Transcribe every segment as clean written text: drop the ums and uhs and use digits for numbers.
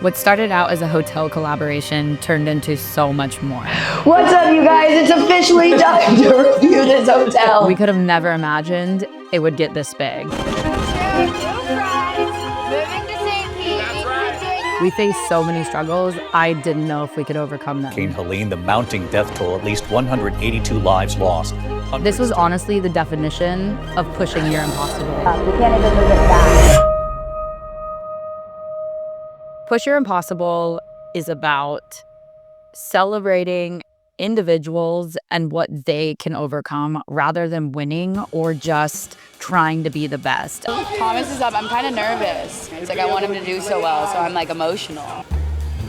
What started out as a hotel collaboration turned into so much more. What's up, you guys? It's officially time to review this hotel. We could have never imagined it would get this big. We faced so many struggles, I didn't know if we could overcome them. Hurricane Helene, the mounting death toll, at least 182 lives lost. This was honestly the definition of pushing your impossible. We can't even move it back. Push Your Impossible is about celebrating individuals and what they can overcome rather than winning or just trying to be the best. Thomas is up. I'm kind of nervous. It's like I want him to do so well, so I'm like emotional.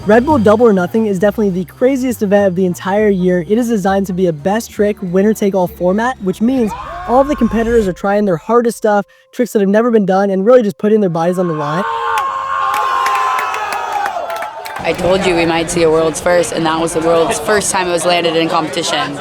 Red Bull Double or Nothing is definitely the craziest event of the entire year. It is designed to be a best trick, winner-take-all format, which means all of the competitors are trying their hardest stuff, tricks that have never been done, and really just putting their bodies on the line. I told you we might see a world's first, and that was the world's first time it was landed in competition.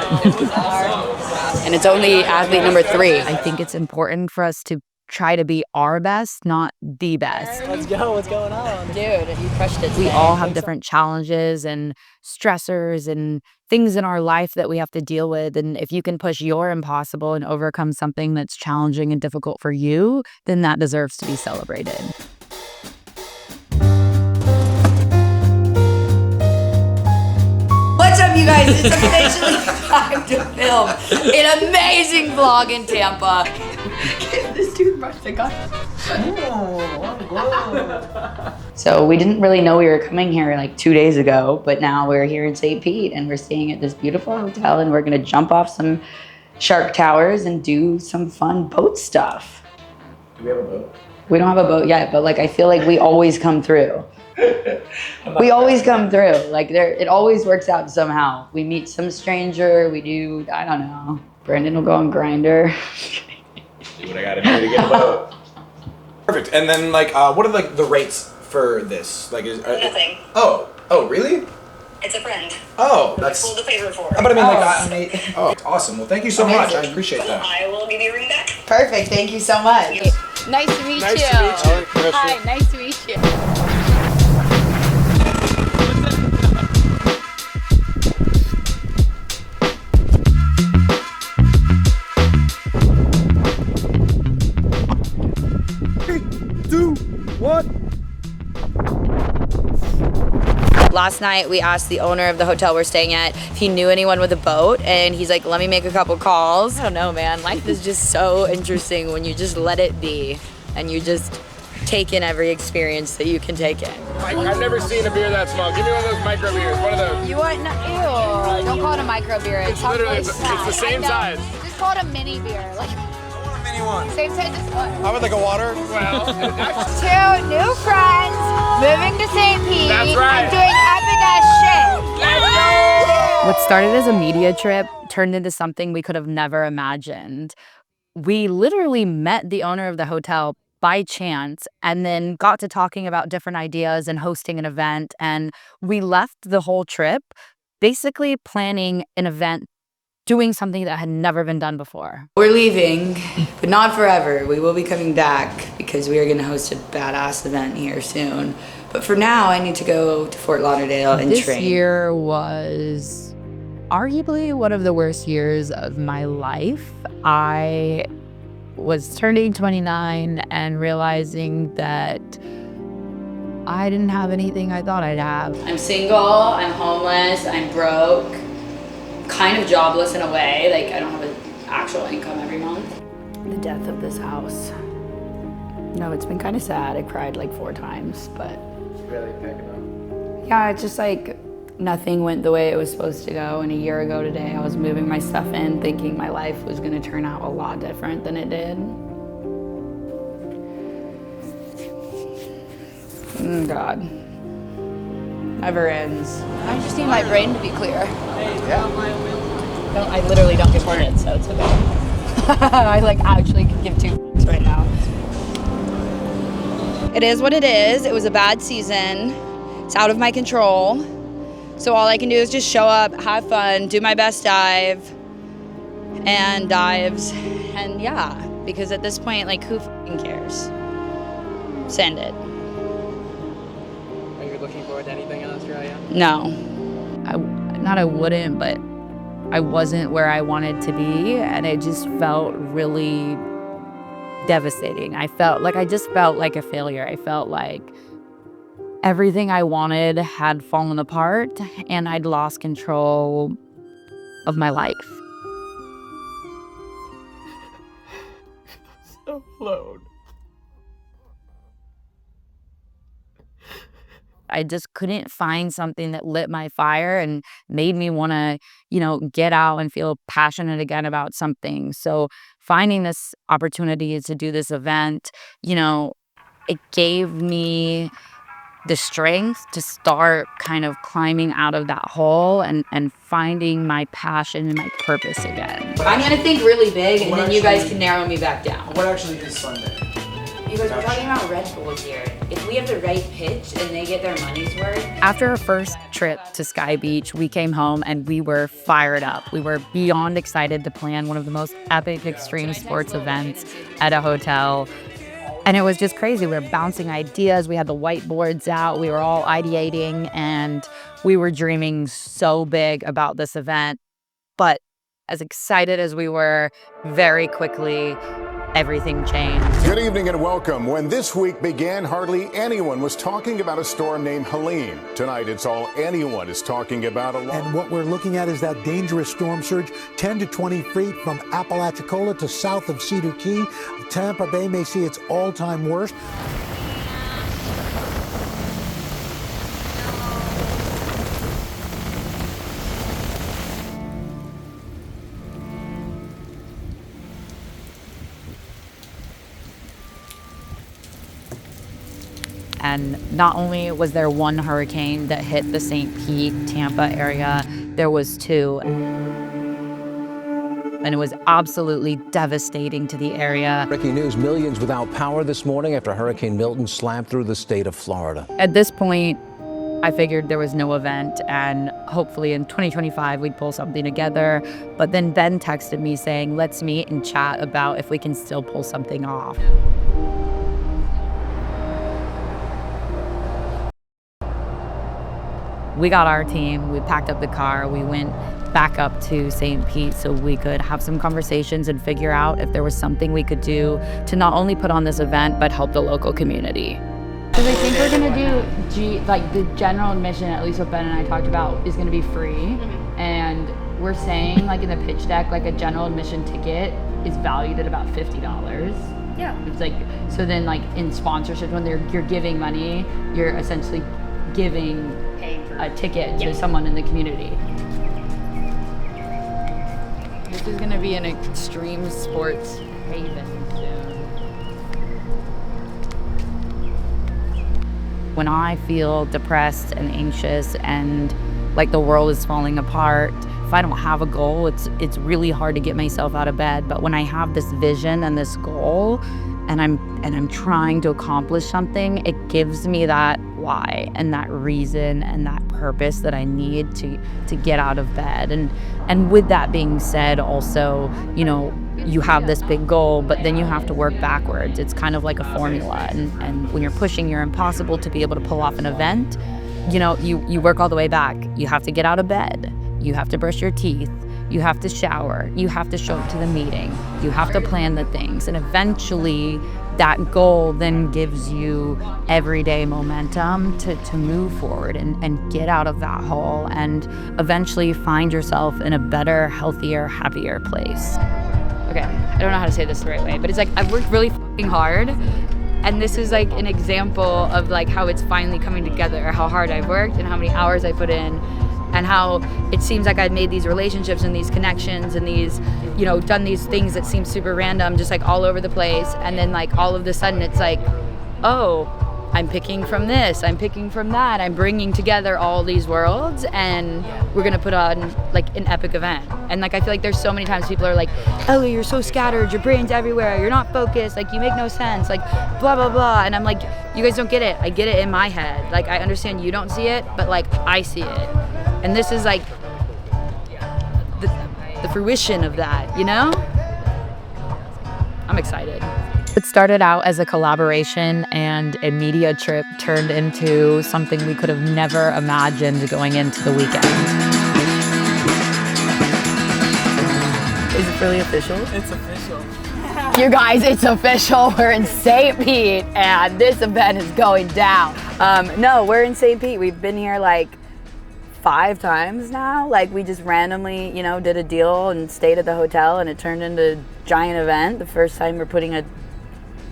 And it's only athlete number 3. I think it's important for us to try to be our best, not the best. Let's go, what's going on? Dude, you crushed it today. We all have different challenges and stressors and things in our life that we have to deal with. And if you can push your impossible and overcome something that's challenging and difficult for you, then that deserves to be celebrated. What's up, you guys? It's officially time to film an amazing vlog in Tampa. Give this toothbrush to God. So we didn't really know we were coming here like 2 days ago, but now we're here in St. Pete and we're staying at this beautiful hotel and we're gonna jump off some shark towers and do some fun boat stuff. Do we have a boat? We don't have a boat yet, but like I feel like we always come through. We always come through. Like it always works out somehow. We meet some stranger, we do, I don't know. Brendan will go on Grindr. Do what I gotta do to get a boat. Perfect. And then like, what are like the rates for this? Like, Nothing. Oh, really? It's a friend. Oh, that's. Pulled the favor for. But I mean, like, awesome. Well, thank you so much. I appreciate that. I will give you a ring back. Perfect, thank you so much. Nice to meet you. Nice to meet you. Hi, nice to meet you. Last night we asked the owner of the hotel we're staying at if he knew anyone with a boat, and he's like, let me make a couple calls. I don't know, man. Life is just so interesting when you just let it be and you just take in every experience that you can take in. I've never seen a beer that small. Give me one of those micro beers. One of those. You want ew? Don't call it a micro beer. It's literally it's the same size. Just call it a mini beer. Like Mini one. same size as what? How about like a water? Well, 2 new friends moving to St. Pete. That's right. I'm doing epic ass shit. let's go! What started as a media trip turned into something we could have never imagined. We literally met the owner of the hotel by chance and then got to talking about different ideas and hosting an event. And we left the whole trip basically planning an event, doing something that had never been done before. We're leaving, but not forever. We will be coming back because we are gonna host a badass event here soon. But for now, I need to go to Fort Lauderdale and This train. year was arguably one of the worst years of my life. I was turning 29 and realizing that I didn't have anything I thought I'd have. I'm single, I'm homeless, I'm broke, kind of jobless in a way. Like I don't have an actual income every month. The death of this house. No, it's been kind of sad. I cried like 4 times, but Really picking up. yeah, it's just like nothing went the way it was supposed to go. And a year ago today, I was moving my stuff in thinking my life was gonna turn out a lot different than it did. Oh God. Never ends. I just need my brain to be clear. Yeah. I literally don't give shit, so it's okay. I like actually could give 2 right now. It is what it is. It was a bad season. It's out of my control. So all I can do is just show up, have fun, do my best dive, and dives, and yeah, because at this point, like, who f***ing cares? Send it. looking forward to anything in Australia? No. Not I wouldn't, but I wasn't where I wanted to be, and it just felt really devastating. I just felt like a failure. I felt like everything I wanted had fallen apart, and I'd lost control of my life. So alone. I just couldn't find something that lit my fire and made me want to, get out and feel passionate again about something. So finding this opportunity to do this event, it gave me the strength to start kind of climbing out of that hole and finding my passion and my purpose again. I'm gonna think really big, and then you guys can narrow me back down. What actually is Sunday? You guys were talking about Red Bull here. If we have the right pitch and they get their money's worth. After our first trip to Sky Beach, we came home and we were fired up. We were beyond excited to plan one of the most epic extreme sports events at a hotel. And it was just crazy. We were bouncing ideas. We had the whiteboards out. We were all ideating, and we were dreaming so big about this event. But as excited as we were, very quickly, everything changed. Good evening and welcome. When this week began, hardly anyone was talking about a storm named Helene. Tonight, it's all anyone is talking about. And what we're looking at is that dangerous storm surge, 10 to 20 feet from Apalachicola to south of Cedar Key. Tampa Bay may see its all-time worst. And not only was there one hurricane that hit the St. Pete, Tampa area, there was two. And it was absolutely devastating to the area. Breaking news, millions without power this morning after Hurricane Milton slammed through the state of Florida. At this point, I figured there was no event, and hopefully in 2025 we'd pull something together. But then Ben texted me saying, let's meet and chat about if we can still pull something off. We got our team, we packed up the car, we went back up to St. Pete so we could have some conversations and figure out if there was something we could do to not only put on this event, but help the local community. Because I think we're gonna do, the general admission, at least what Ben and I talked about, is gonna be free. And we're saying, in the pitch deck, a general admission ticket is valued at about $50. Yeah. It's so then in sponsorship, when you're giving money, you're essentially giving a ticket to someone in the community. This is gonna be an extreme sports haven soon. When I feel depressed and anxious and like the world is falling apart, if I don't have a goal, it's really hard to get myself out of bed. But when I have this vision and this goal, and I'm trying to accomplish something, it gives me that why and that reason and that purpose that I need to get out of bed. And with that being said, also, you have this big goal, but then you have to work backwards. It's kind of like a formula. And when you're pushing your impossible to be able to pull off an event, you work all the way back. You have to get out of bed. You have to brush your teeth. You have to shower. You have to show up to the meeting. You have to plan the things. And eventually that goal then gives you everyday momentum to move forward and get out of that hole and eventually find yourself in a better, healthier, happier place. Okay, I don't know how to say this the right way, but it's I've worked really fucking hard, and this is an example of how it's finally coming together, how hard I've worked and how many hours I put in, and how it seems like I've made these relationships and these connections and these, done these things that seem super random, just all over the place, and then all of a sudden it's oh, I'm picking from this, I'm picking from that, I'm bringing together all these worlds, and we're gonna put on an epic event. And I feel like there's so many times people are Ellie, you're so scattered, your brain's everywhere, you're not focused, you make no sense, blah blah blah. And I'm you guys don't get it. I get it in my head. I understand you don't see it, but I see it. And this is the fruition of that, I'm excited. It started out as a collaboration and a media trip turned into something we could have never imagined going into the weekend. Is it really official? It's official. You guys, it's official. We're in St. Pete and this event is going down. No, we're in St. Pete. We've been here like 5 times now. Like we just randomly, you know, did a deal and stayed at the hotel and it turned into a giant event. The first time we're putting a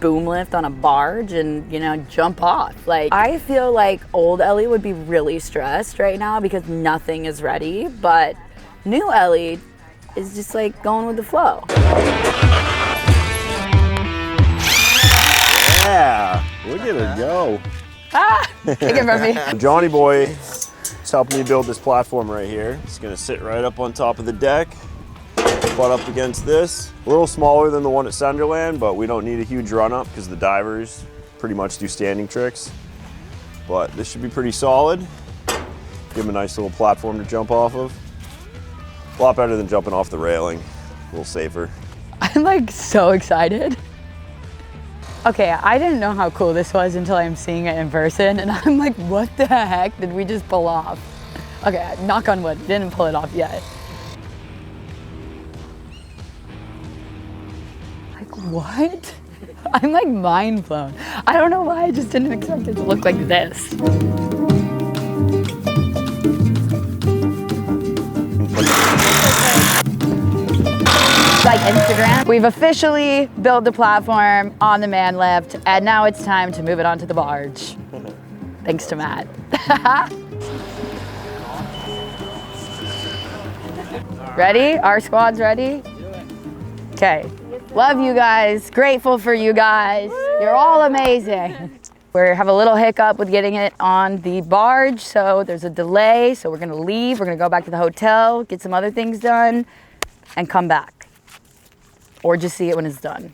boom lift on a barge and, you know, jump off. Like I feel like old Ellie would be really stressed right now because nothing is ready, but new Ellie is just like going with the flow. Yeah, look at her go. Take it from me. Johnny boy is helping me build this platform right here. It's gonna sit right up on top of the deck, butt up against this. A little smaller than the one at Sunderland, but we don't need a huge run up because the divers pretty much do standing tricks. But this should be pretty solid. Give him a nice little platform to jump off of. A lot better than jumping off the railing, a little safer. I'm like so excited. Okay, I didn't know how cool this was until I'm seeing it in person and I'm like, what the heck did we just pull off? Okay, knock on wood, didn't pull it off yet. Like what? I'm like mind blown. I don't know why I just didn't expect it to look like this. Like Instagram. We've officially built the platform on the man lift and now it's time to move it onto the barge. Thanks to Matt. Ready? Our squad's ready? Okay. Love you guys. Grateful for you guys. You're all amazing. We have a little hiccup with getting it on the barge, so there's a delay. So we're gonna leave. We're gonna go back to the hotel, get some other things done, and come back. Or just see it when it's done.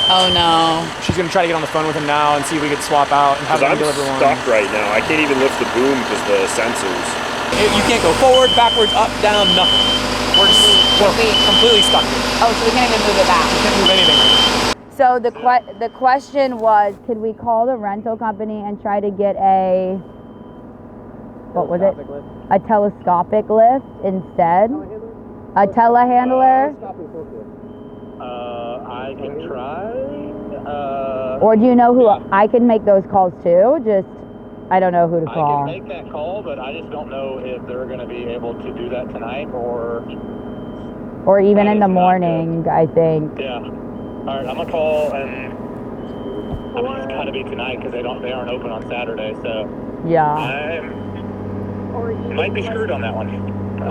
Oh no. She's gonna try to get on the phone with him now and see if we could swap out and have him deliver one. I'm stuck right now. I can't even lift the boom because the sensors. You can't go forward, backwards, up, down, nothing. We're completely stuck. Oh, so we can't even move it back. We can't move anything. So the question was, could we call the rental company and try to get a, what was it? A telescopic lift instead? A telehandler? I can try. Or do you know who, I can make those calls too? Just, I don't know who to call. I can make that call, but I just don't know if they're going to be able to do that tonight or even in the morning, I think. Yeah. All right, I'm gonna call, and I mean, it's gotta be tonight because they aren't open on Saturday. So Yeah. I might be screwed on that one.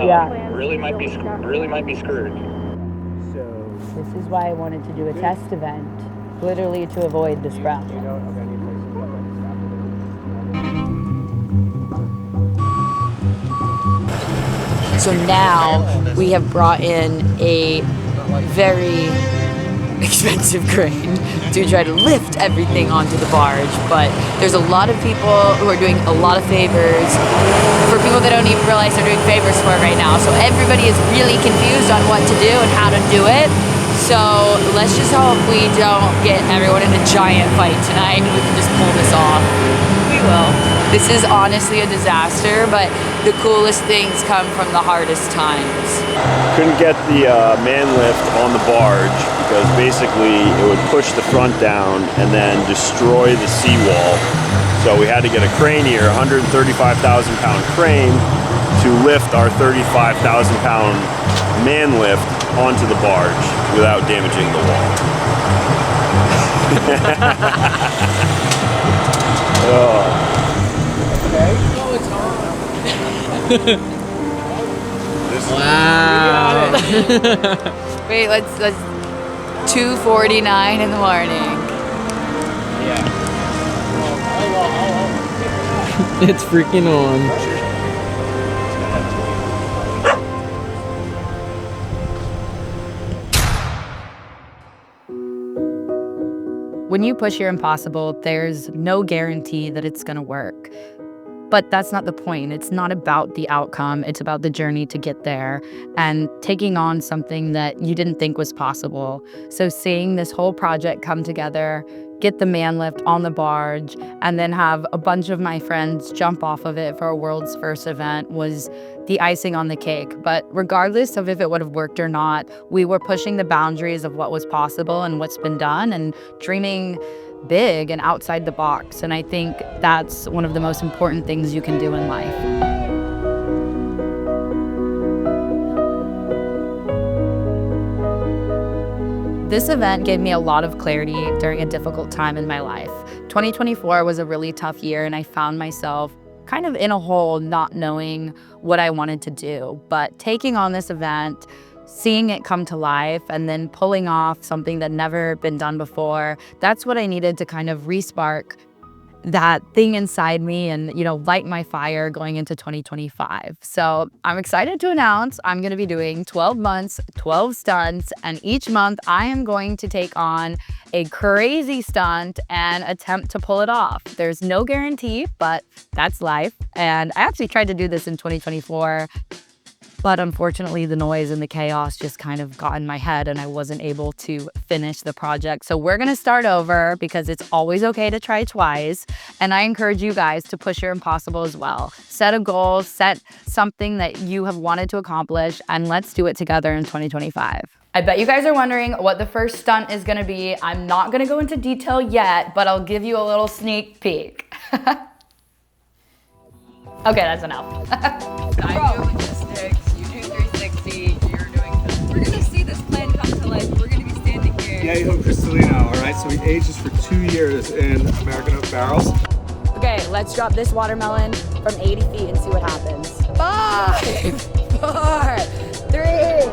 Yeah. Really might be screwed. This is why I wanted to do a test event, literally to avoid this problem. So now we have brought in a very expensive crane to try to lift everything onto the barge, but there's a lot of people who are doing a lot of favors for people that don't even realize they're doing favors for it right now. So everybody is really confused on what to do and how to do it. So let's just hope we don't get everyone in a giant fight tonight and we can just pull this off. We will. This is honestly a disaster, but the coolest things come from the hardest times. Couldn't get the man lift on the barge because basically it would push the front down and then destroy the seawall. So we had to get a crane here, 135,000 pound crane, to lift our 35,000 pound man lift onto the barge without damaging the wall. Oh. Wow. Wait, let's 2:49 in the morning. It's freaking on. When you push your impossible, there's no guarantee that it's gonna work. But that's not the point. It's not about the outcome. It's about the journey to get there and taking on something that you didn't think was possible. So seeing this whole project come together, get the man lift on the barge, and then have a bunch of my friends jump off of it for a world's first event was the icing on the cake. But regardless of if it would have worked or not, we were pushing the boundaries of what was possible and what's been done and dreaming big and outside the box. And I think that's one of the most important things you can do in life. This event gave me a lot of clarity during a difficult time in my life. 2024 was a really tough year, and I found myself kind of in a hole, not knowing what I wanted to do. But taking on this event, seeing it come to life, and then pulling off something that never been done before, that's what I needed to kind of re-spark that thing inside me and, light my fire going into 2025. So I'm excited to announce I'm going to be doing 12 months, 12 stunts, and each month I am going to take on a crazy stunt and attempt to pull it off. There's no guarantee, but that's life. And I actually tried to do this in 2024. But unfortunately, the noise and the chaos just kind of got in my head and I wasn't able to finish the project. So we're gonna start over because it's always okay to try twice. And I encourage you guys to push your impossible as well. Set a goal, set something that you have wanted to accomplish, and let's do it together in 2025. I bet you guys are wondering what the first stunt is gonna be. I'm not gonna go into detail yet, but I'll give you a little sneak peek. Okay, that's enough. I do logistics, you do 360, you're doing this. We're gonna see this plan come to life. We're gonna be standing here. Yeah, you Cristalino, all right? So we aged this for 2 years in American oak barrels. Okay, let's drop this watermelon from 80 feet and see what happens. 5, 4, 3,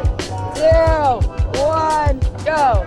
2, 1, go.